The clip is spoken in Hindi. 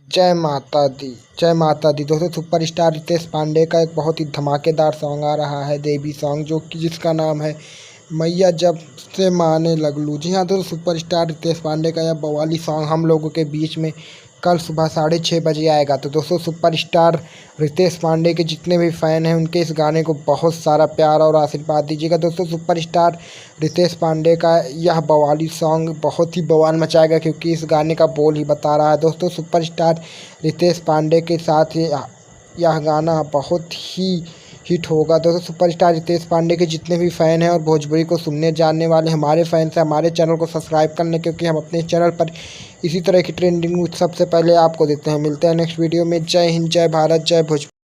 जय माता दी। जय माता दी दोस्तों, सुपरस्टार रितेश पांडे का एक बहुत ही धमाकेदार सॉन्ग आ रहा है, देवी सॉन्ग, जो कि जिसका नाम है मैया जब से माने लगलू। जी हाँ दोस्तों, सुपरस्टार रितेश पांडे का यह बवाली सॉन्ग हम लोगों के बीच में कल सुबह 6:30 बजे आएगा। तो दोस्तों, सुपरस्टार रितेश पांडे के जितने भी फ़ैन हैं उनके इस गाने को बहुत सारा प्यार और आशीर्वाद दीजिएगा। दोस्तों, सुपरस्टार रितेश पांडे का यह बवाली सॉन्ग बहुत ही बवाल मचाएगा, क्योंकि इस गाने का बोल ही बता रहा है। दोस्तों, सुपरस्टार रितेश पांडे के साथ यह गाना बहुत ही हिट होगा। दोस्तों, सुपरस्टार रितेश पांडे के जितने भी फ़ैन हैं और भोजपुरी को सुनने जानने वाले हमारे फैंस हैं, हमारे चैनल को सब्सक्राइब कर लें, क्योंकि हम अपने चैनल पर इसी तरह की ट्रेंडिंग न्यूज़ सबसे पहले आपको देते हैं। मिलते हैं नेक्स्ट वीडियो में। जय हिंद, जय भारत, जय भोजपुरी।